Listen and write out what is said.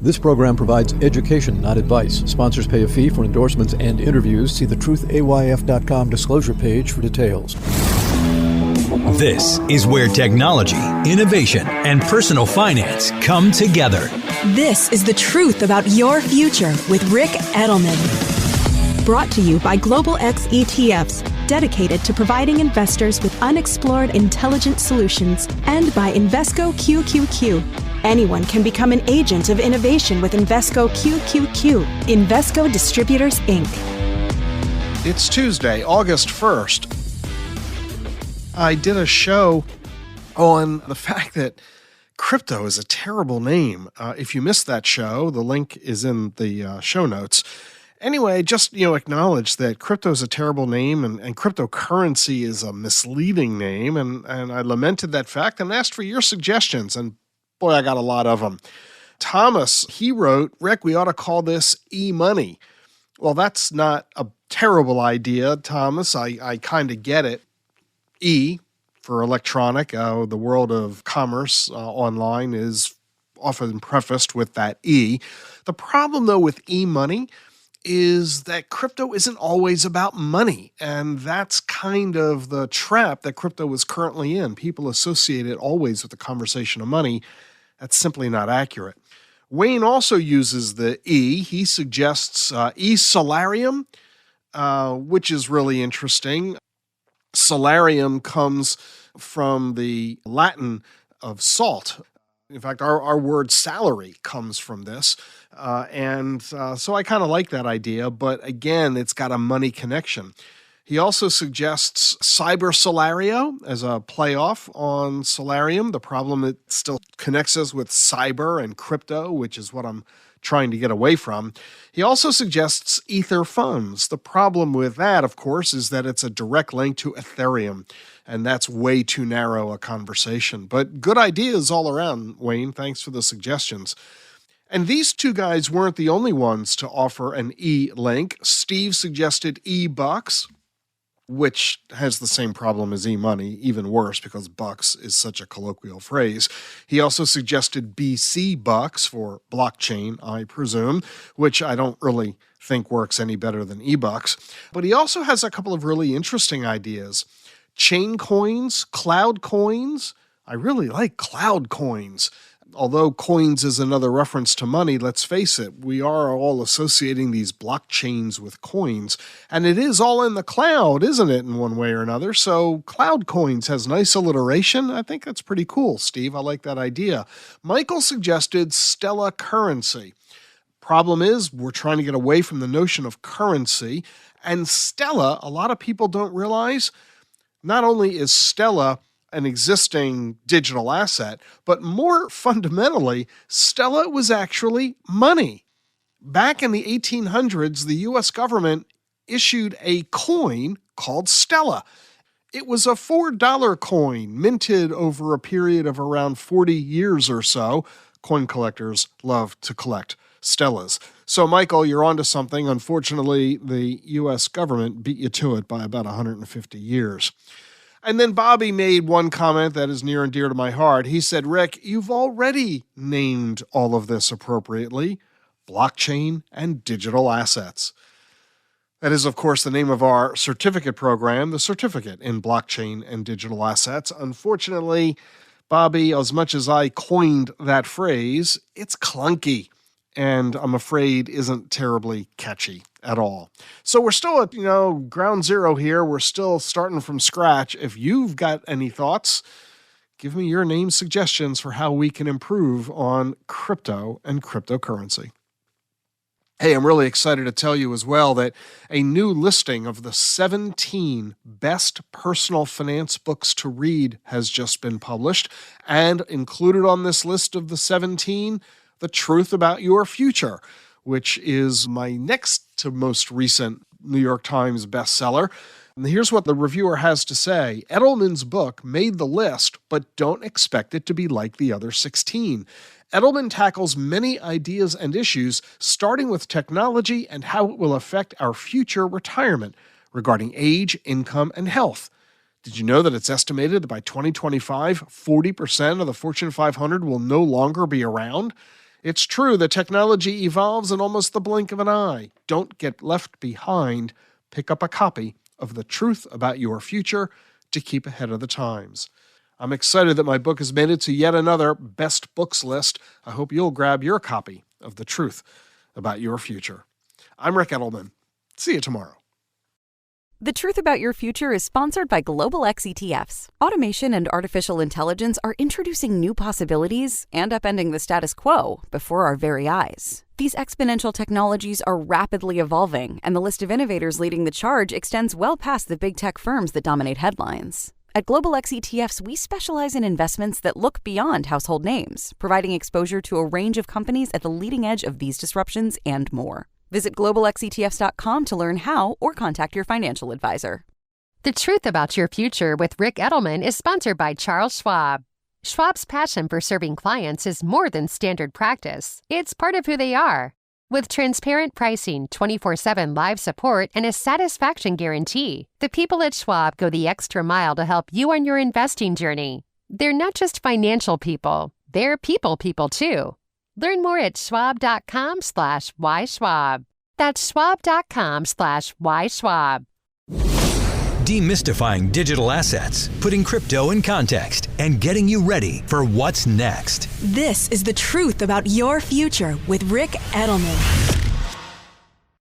This program provides education, not advice. Sponsors pay a fee for endorsements and interviews. See the truthayf.com disclosure page for details. This is where technology, innovation, and personal finance come together. This is The Truth About Your Future with Rick Edelman. Brought to you by Global X ETFs, dedicated to providing investors with unexplored intelligent solutions, and by Invesco QQQ. Anyone can become an agent of innovation with Invesco QQQ. Invesco Distributors, Inc. It's Tuesday, August 1st. I did a show on the fact that crypto is a terrible name. If you missed that show, the link is in the show notes. Anyway, just acknowledge that crypto is a terrible name and cryptocurrency is a misleading name, and I lamented that fact and asked for your suggestions, and boy, I got a lot of them. Thomas, he wrote, Rick, we ought to call this e-money. Well, that's not a terrible idea, Thomas. I kind of get it. E for electronic, the world of commerce online is often prefaced with that E. The problem, though, with e-money is that crypto isn't always about money, and that's kind of the trap that crypto is currently in. People associate it always with the conversation of money. That's simply not accurate. Wayne also uses the E. He suggests e-salarium, which is really interesting. Salarium comes from the Latin of salt. In fact, our word salary comes from this. So I kind of like that idea, but again, it's got a money connection. He also suggests cyber salario as a playoff on solarium. The problem, it still connects us with cyber and crypto, which is what I'm trying to get away from. He also suggests ether funds. The problem with that, of course, is that it's a direct link to Ethereum, and that's way too narrow a conversation. But good ideas all around, Wayne. Thanks for the suggestions. And these two guys weren't the only ones to offer an e-link. Steve suggested e-bucks, which has the same problem as e-money, even worse because bucks is such a colloquial phrase. He also suggested BC bucks for blockchain, I presume, which I don't really think works any better than e-bucks. But he also has a couple of really interesting ideas. Chain coins, cloud coins. I really like cloud coins. Although coins is another reference to money, let's face it, we are all associating these blockchains with coins, and it is all in the cloud, isn't it, in one way or another? So cloud coins has nice alliteration. I think that's pretty cool, Steve. I like that idea. Michael suggested Stellar currency. Problem is, we're trying to get away from the notion of currency, and Stellar, a lot of people don't realize, not only is Stellar an existing digital asset, but more fundamentally, Stellar was actually money. Back in the 1800s, the U.S. government issued a coin called Stellar. It was a $4 coin minted over a period of around 40 years or so. Coin collectors love to collect Stellas. So, Michael, you're onto something. Unfortunately, the U.S. government beat you to it by about 150 years. And then Bobby made one comment that is near and dear to my heart. He said, Rick, you've already named all of this appropriately: blockchain and digital assets. That is, of course, the name of our certificate program, the Certificate in Blockchain and Digital Assets. Unfortunately, Bobby, as much as I coined that phrase, it's clunky and I'm afraid isn't terribly catchy at all. So we're still at, ground zero here. We're still starting from scratch. If you've got any thoughts, give me your name suggestions for how we can improve on crypto and cryptocurrency. Hey, I'm really excited to tell you as well that a new listing of the 17 best personal finance books to read has just been published, and included on this list of the 17, The Truth About Your Future, which is my next to most recent New York Times bestseller. And here's what the reviewer has to say. Edelman's book made the list, but don't expect it to be like the other 16. Edelman tackles many ideas and issues, starting with technology and how it will affect our future retirement regarding age, income, and health. Did you know that it's estimated that by 2025, 40% of the Fortune 500 will no longer be around? It's true that technology evolves in almost the blink of an eye. Don't get left behind. Pick up a copy of The Truth About Your Future to keep ahead of the times. I'm excited that my book has made it to yet another Best Books list. I hope you'll grab your copy of The Truth About Your Future. I'm Rick Edelman. See you tomorrow. The Truth About Your Future is sponsored by Global X ETFs. Automation and artificial intelligence are introducing new possibilities and upending the status quo before our very eyes. These exponential technologies are rapidly evolving, and the list of innovators leading the charge extends well past the big tech firms that dominate headlines. At Global X ETFs, we specialize in investments that look beyond household names, providing exposure to a range of companies at the leading edge of these disruptions and more. Visit globalxetfs.com to learn how or contact your financial advisor. The Truth About Your Future with Rick Edelman is sponsored by Charles Schwab. Schwab's passion for serving clients is more than standard practice. It's part of who they are. With transparent pricing, 24/7 live support, and a satisfaction guarantee, the people at Schwab go the extra mile to help you on your investing journey. They're not just financial people, they're people too. Learn more at schwab.com/whyschwab. That's schwab.com/whyschwab. Demystifying digital assets, putting crypto in context, and getting you ready for what's next. This is The Truth About Your Future with Rick Edelman.